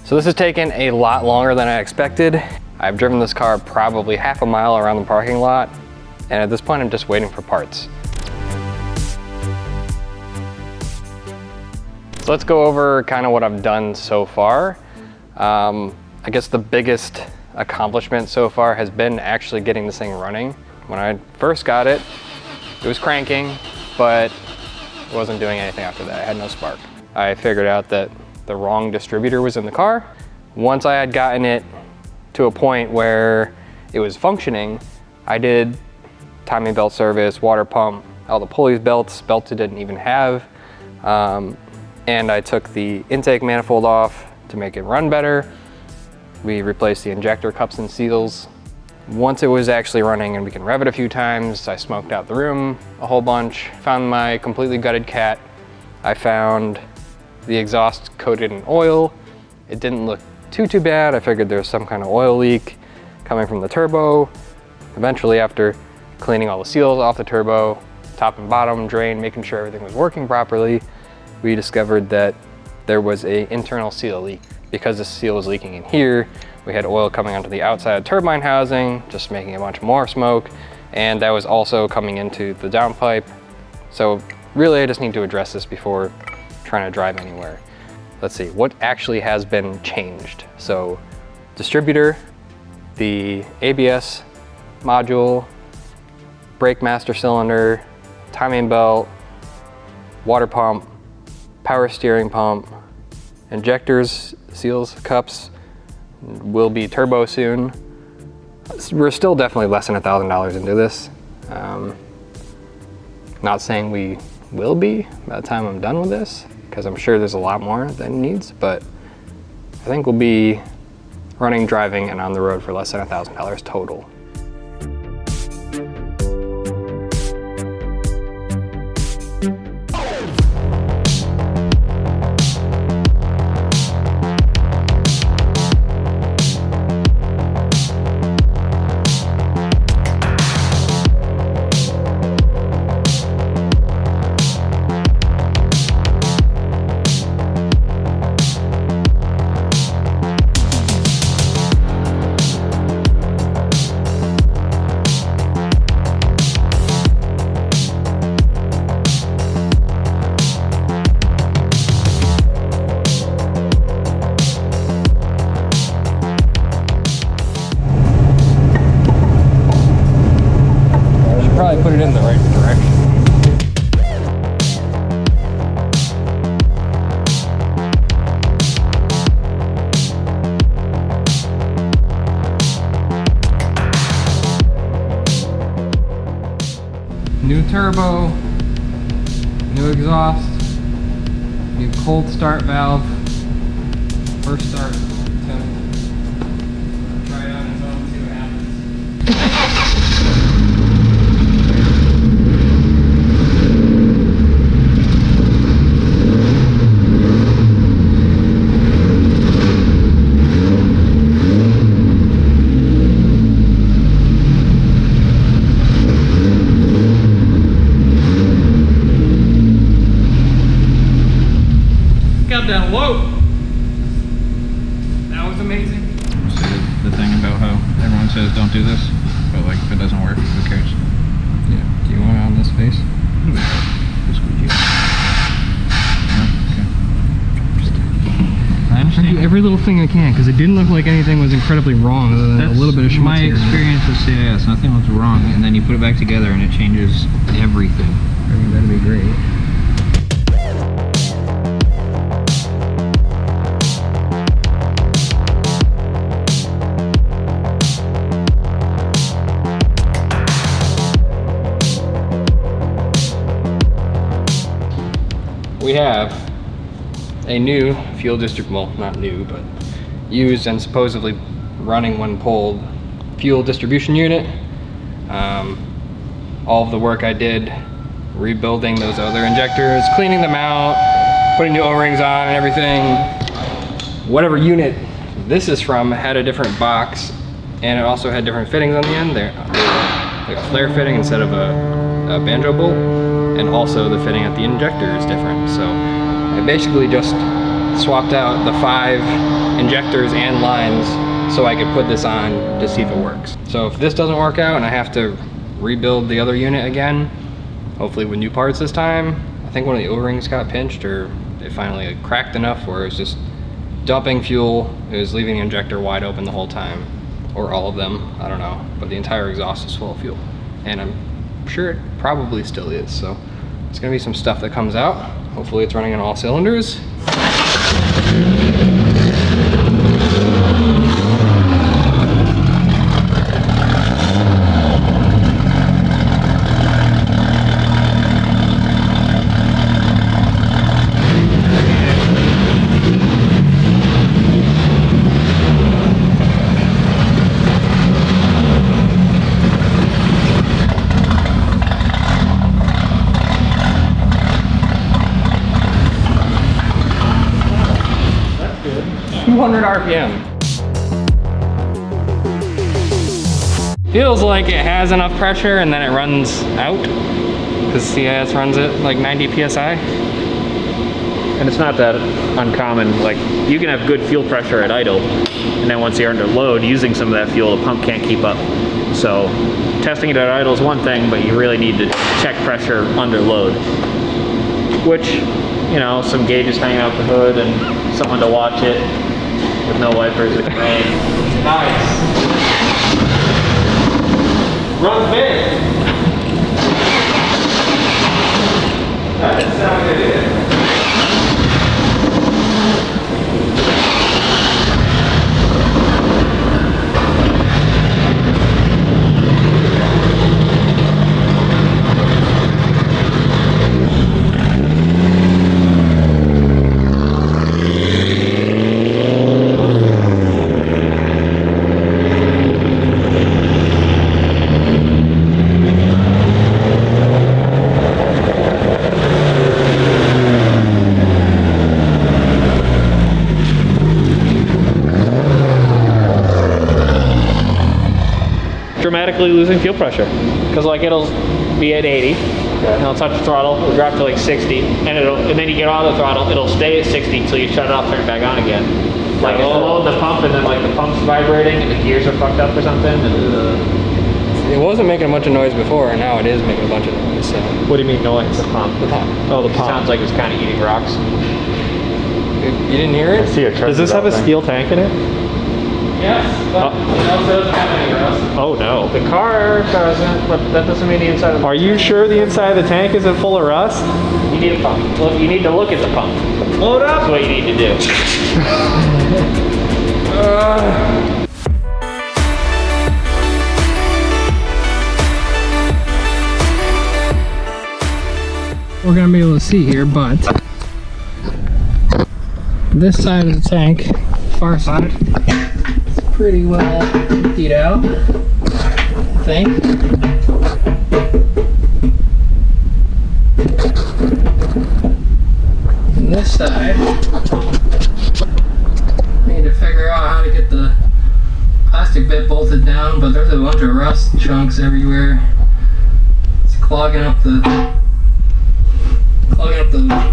So this has taken a lot longer than I expected. I've driven this car probably half a mile around the parking lot, and at this point I'm just waiting for parts. So let's go over kind of what I've done so far. I guess the biggest accomplishment so far has been actually getting this thing running. When I first got it, it was cranking, but it wasn't doing anything after that. I had no spark. I figured out that the wrong distributor was in the car. Once I had gotten it to a point where it was functioning, I did timing belt service, water pump, all the pulleys, belts it didn't even have. And I took the intake manifold off to make it run better. We replaced the injector cups and seals. Once it was actually running and we can rev it a few times, I smoked out the room a whole bunch, found my completely gutted cat. I found the exhaust coated in oil. It didn't look too bad. I figured there was some kind of oil leak coming from the turbo. Eventually, after cleaning all the seals off the turbo, top and bottom, drain, making sure everything was working properly, we discovered that there was an internal seal leak. Because the seal was leaking in here, we had oil coming onto the outside of the turbine housing, just making a bunch more smoke, and that was also coming into the downpipe. So really, I just need to address this before trying to drive anywhere. Let's see, what actually has been changed? So distributor, the ABS module, brake master cylinder, timing belt, water pump, power steering pump, injectors, seals, cups, will be turbo soon. We're still definitely less than $1,000 into this. Not saying we will be by the time I'm done with this, because I'm sure there's a lot more that it needs, but I think we'll be running, driving, and on the road for less than $1,000 total. Put it in the right direction. New turbo, new exhaust, new cold start valve, first start. Try it on its own, see what happens. Down low. That was amazing. So the thing about how everyone says don't do this, but like if it doesn't work, who cares? Yeah. Do you want it on this face? Squeegee. Okay. I I understand. do every little thing I can because it didn't look like anything was incredibly wrong other than a little bit of schmutz. My experience with CIS, nothing was wrong, and then you put it back together and it changes everything. I mean, that'd be great. We have a new fuel well, not new, but used and supposedly running when pulled fuel distribution unit. All of the work I did rebuilding those other injectors, cleaning them out, putting new O-rings on and everything. Whatever unit this is from had a different box, and it also had different fittings on the end. They're like a flare fitting instead of a banjo bolt, and also the fitting at the injector is different. So I basically just swapped out the 5 injectors and lines so I could put this on to see if it works. So if this doesn't work out and I have to rebuild the other unit again, hopefully with new parts this time, I think one of the O-rings got pinched, or it finally cracked enough where it was just dumping fuel. It was leaving the injector wide open the whole time, or all of them, I don't know, but the entire exhaust is full of fuel. And I'm sure it probably still is, so it's gonna be some stuff that comes out. Hopefully it's running on all cylinders. That's good. 200 RPM. Feels like it has enough pressure and then it runs out, because CIS runs it like 90 PSI. And it's not that uncommon. Like, you can have good fuel pressure at idle, and then once you're under load, using some of that fuel, the pump can't keep up. So testing it at idle is one thing, but you really need to check pressure under load. Which, you know, some gauges hanging out the hood and someone to watch it with no wipers in rain. Nice. Run big. That didn't sound good either. Dramatically losing fuel pressure, because like it'll be at 80, and it'll touch the throttle, it'll drop to like 60, and then you get on the throttle, it'll stay at 60 until you shut it off, turn it back on again. Like it'll load the pump, and then like the pump's vibrating and the gears are fucked up or something. And, It wasn't making a bunch of noise before, and now it is making a bunch of noise. So. what do you mean noise? The pump. The pump. Oh, the pump. Sounds like it's kind of eating rocks. You didn't hear it? Does this have a steel tank in it? Yes, but it also doesn't have any rust. Oh no. The car doesn't, but that doesn't mean the inside of the Are you sure the inside of the tank isn't full of rust? You need a pump. Look, you need to look at the pump. Load up. That's what you need to do. We're gonna be able to see here, but this side of the tank, far side, is pretty well emptied out, I think. And this side, need to figure out how to get the plastic bit bolted down, but there's a bunch of rust chunks everywhere. It's clogging up the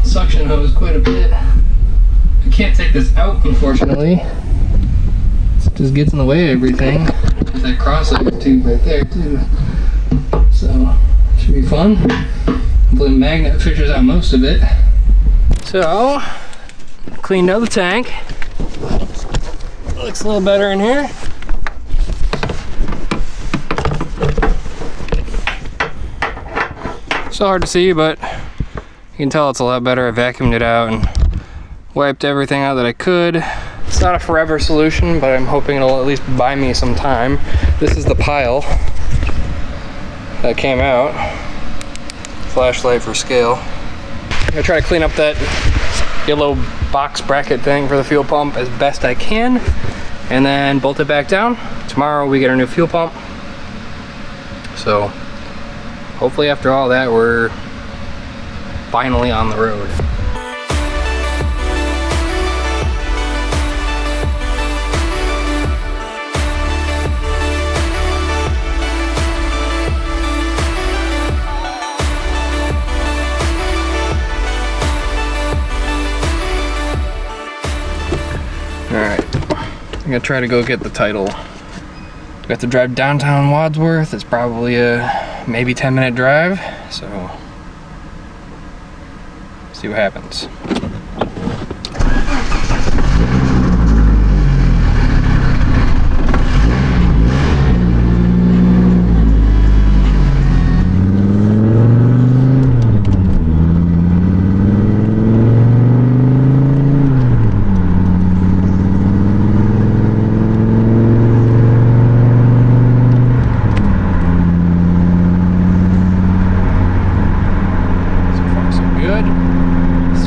suction hose quite a bit. I can't take this out, unfortunately. It just gets in the way of everything. There's that crossover tube right there too. So, should be fun. Hopefully the magnet fishes out most of it. So, cleaned out the tank. Looks a little better in here. So hard to see, but you can tell it's a lot better. I vacuumed it out and wiped everything out that I could. It's not a forever solution, but I'm hoping it'll at least buy me some time. This is the pile that came out. Flashlight for scale. I'm gonna try to clean up that yellow box bracket thing for the fuel pump as best I can, and then bolt it back down. Tomorrow we get our new fuel pump. So hopefully after all that, we're finally on the road. I'm gonna try to go get the title. We have to drive downtown Wadsworth. It's probably a maybe 10-minute drive, so see what happens.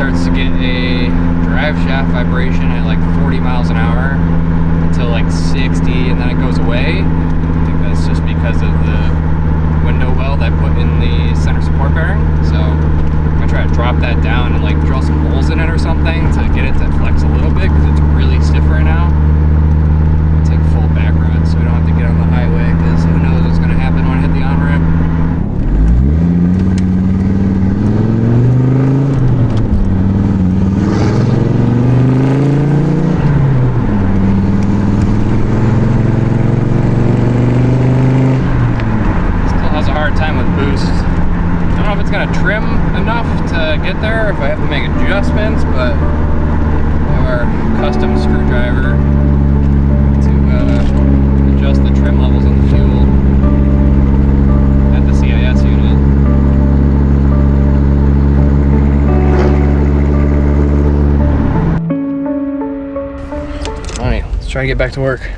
Starts to get a drive shaft vibration at like 40 miles an hour until like 60, and then it goes away. I think that's just because of the window well that I put in the center support bearing. So I'm gonna try to drop that down and like drill some holes in it or something to get it to flex a little bit, because it's really stiff right now. I'll take full back road so we don't have to get on the highway, because who knows what's gonna happen when I hit the on-ramp. Gonna trim enough to get there if I have to make adjustments, but I have our custom screwdriver to adjust the trim levels on the fuel at the CIS unit. Alright, let's try to get back to work.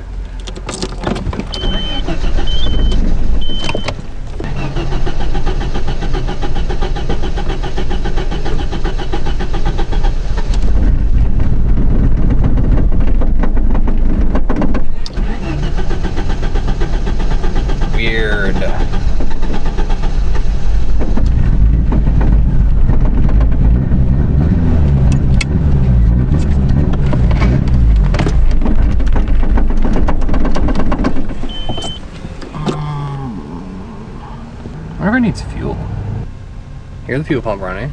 Weird. Whatever needs fuel. Here's the fuel pump running.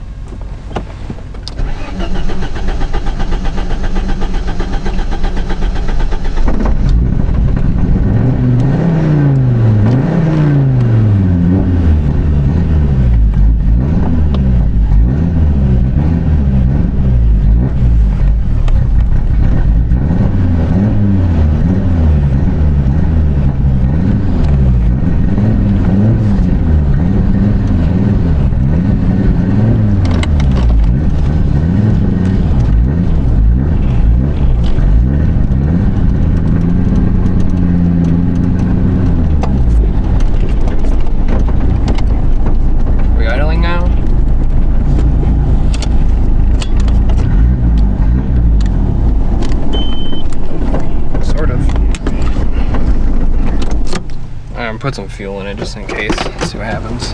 Put some fuel in it just in case. Let's see what happens.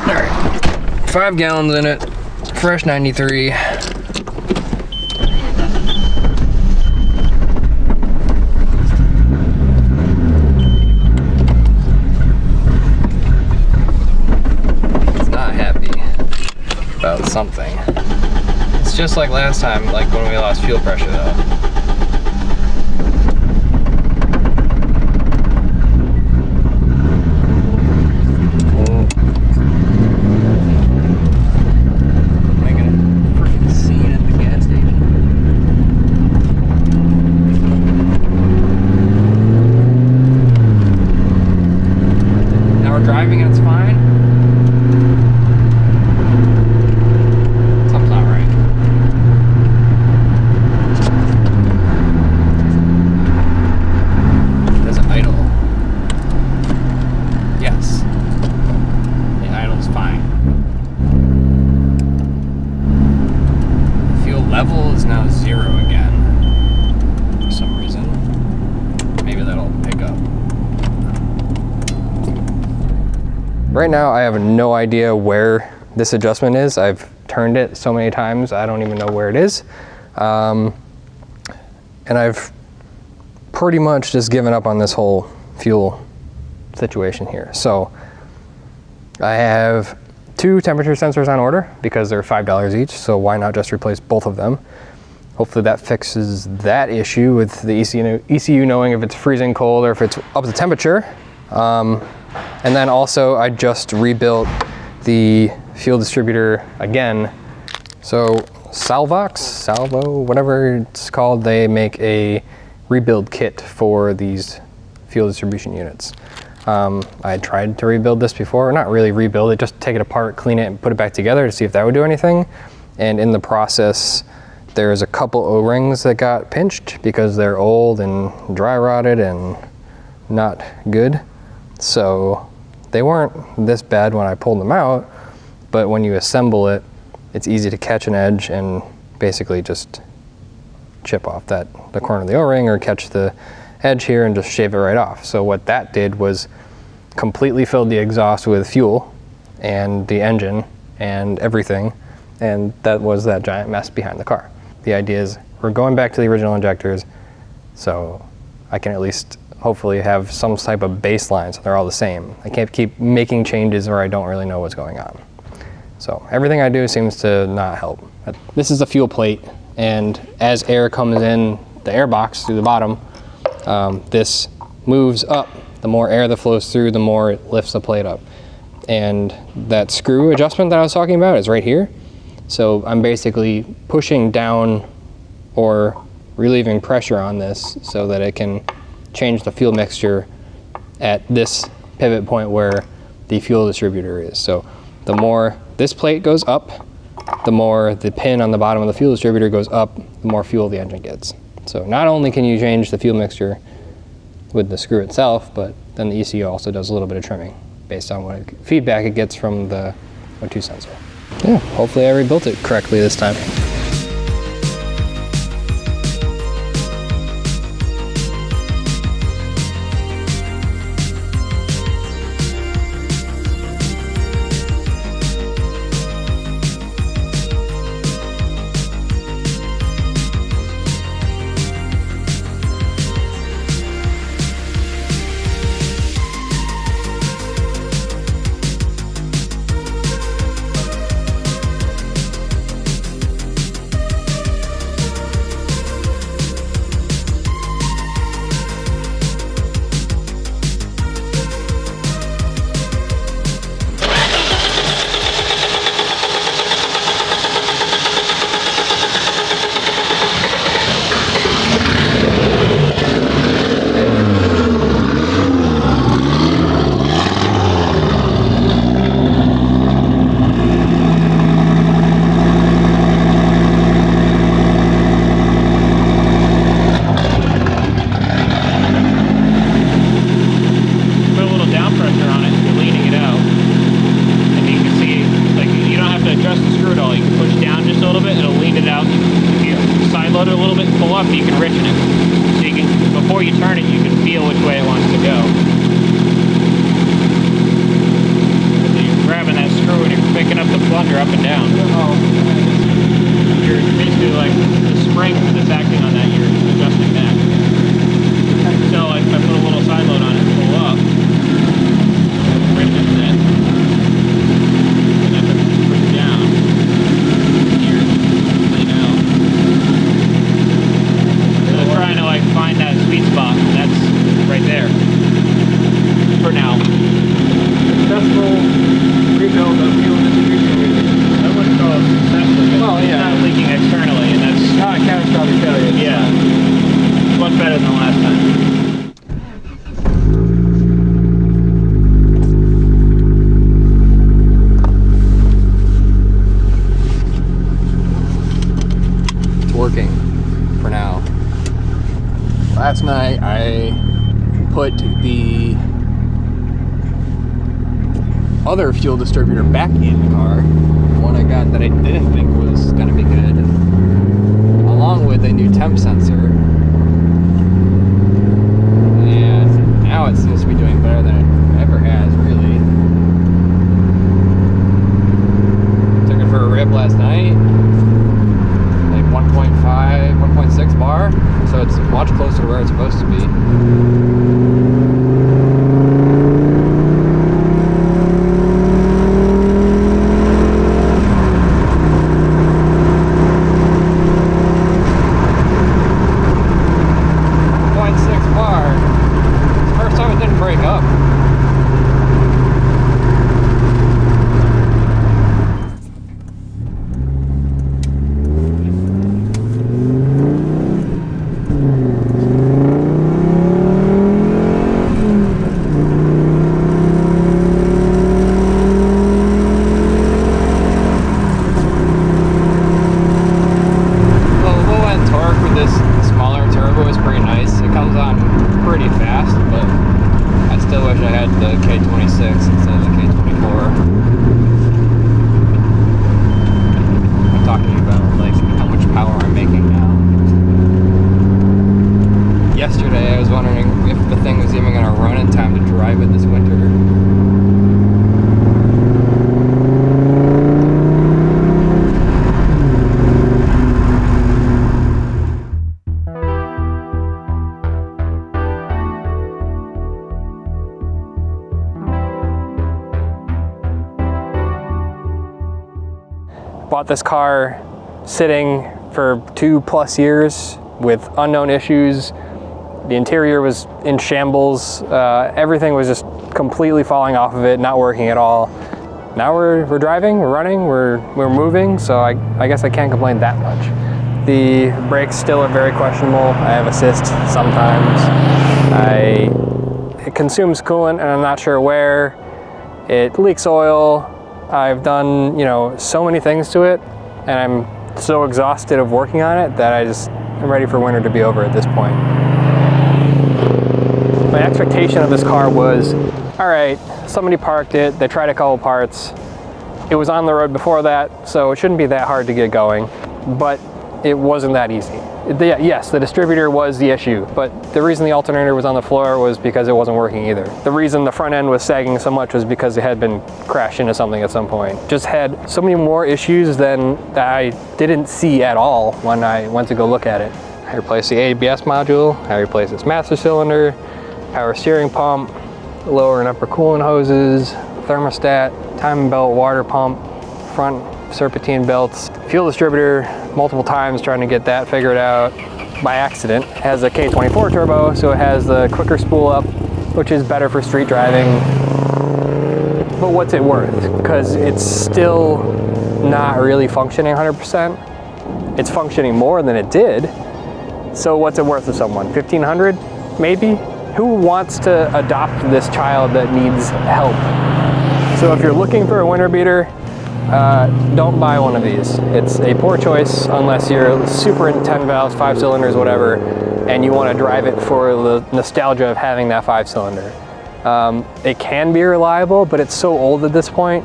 Alright, 5 gallons in it, fresh 93. It's not happy about something. It's just like last time, like when we lost fuel pressure though. Driving and it's fine. Something's not right. Does it idle? Yes. The idle's fine. The fuel level is now 0 again. For some reason. Maybe that'll pick up. Right now, I have no idea where this adjustment is. I've turned it so many times, I don't even know where it is. And I've pretty much just given up on this whole fuel situation here. So I have 2 temperature sensors on order because they're $5 each, so why not just replace both of them? hopefully that fixes that issue with the ECU knowing if it's freezing cold or if it's up to temperature. And then also I just rebuilt the fuel distributor again. So Salvo, whatever it's called, they make a rebuild kit for these fuel distribution units. I tried to rebuild this before, not really rebuild it, just take it apart, clean it, and put it back together to see if that would do anything. And in the process, there's a couple O-rings that got pinched because they're old and dry rotted and not good. So they weren't this bad when I pulled them out, but when you assemble it, it's easy to catch an edge and basically just chip off the corner of the O-ring or catch the edge here and just shave it right off. So what that did was completely filled the exhaust with fuel and the engine and everything, and that was that giant mess behind the car. The idea is we're going back to the original injectors, so I can at least hopefully have some type of baseline so they're all the same. I can't keep making changes where I don't really know what's going on. So everything I do seems to not help. This is the fuel plate, and as air comes in the air box through the bottom, this moves up. The more air that flows through, the more it lifts the plate up. And that screw adjustment that I was talking about is right here. So I'm basically pushing down or relieving pressure on this so that it can change the fuel mixture at this pivot point where the fuel distributor is. So the more this plate goes up, the more the pin on the bottom of the fuel distributor goes up, the more fuel the engine gets. So not only can you change the fuel mixture with the screw itself, but then the ECU also does a little bit of trimming based on what feedback it gets from the O2 sensor. Yeah, hopefully I rebuilt it correctly this time. You can richen it. So you can, before you turn it, you can feel which way it wants to go. So you're grabbing that screw and you're picking up the plunger up and down. You're basically like the spring that's acting on that, you're adjusting that. So like if I put a little side load on it, pull up, richen that. And then push down. Here, clean out. Trying to like find that sweet spot. That's right there for now. Successful rebuild of fuel distribution. I wouldn't call it successful. Well, yeah. It's not leaking externally, and that's Not a catastrophic failure. yeah, much better than the last time. It's working for now. Last night I put the other fuel distributor back in the car, the one I got that I didn't think was going to be good, along with a new temp sensor, and now it seems to be doing better than it ever has, really. Took it for a rip last night, like 1.5, 1.6 bar. So it's much closer to where it's supposed to be. bought this car sitting for 2+ years with unknown issues. The interior was in shambles. Everything was just completely falling off of it, not working at all. Now we're driving, we're running, we're moving, so I guess I can't complain that much. The brakes still are very questionable. I have assist sometimes. It consumes coolant and I'm not sure where. It leaks oil. I've done, so many things to it, and I'm so exhausted of working on it that I'm ready for winter to be over at this point. My expectation of this car was, all right, somebody parked it, they tried a couple parts. It was on the road before that, so it shouldn't be that hard to get going, but it wasn't that easy. Yes, the distributor was the issue, but the reason the alternator was on the floor was because it wasn't working either. The reason the front end was sagging so much was because it had been crashed into something at some point. Just had so many more issues than I didn't see at all when I went to go look at it. I replaced the ABS module, I replaced its master cylinder, power steering pump, lower and upper coolant hoses, thermostat, timing belt, water pump, front serpentine belts, fuel distributor multiple times trying to get that figured out by accident. It has a K24 turbo, so it has the quicker spool up, which is better for street driving. But what's it worth? Because it's still not really functioning 100%. It's functioning more than it did. So what's it worth to someone? $1,500 maybe? Who wants to adopt this child that needs help? So if you're looking for a winter beater, don't buy one of these. It's a poor choice unless you're super into 10 valves, 5 cylinders, whatever, and you want to drive it for the nostalgia of having that 5-cylinder. It can be reliable, but it's so old at this point.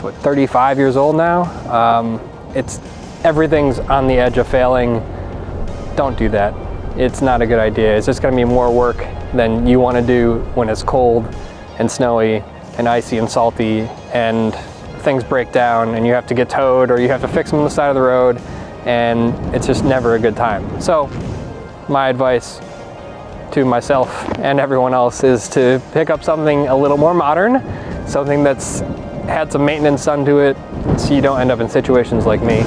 What, 35 years old now? Everything's on the edge of failing. Don't do that. It's not a good idea. It's just going to be more work than you want to do when it's cold and snowy and icy and salty and things break down and you have to get towed or you have to fix them on the side of the road, and it's just never a good time. So my advice to myself and everyone else is to pick up something a little more modern, something that's had some maintenance done to it, so you don't end up in situations like me.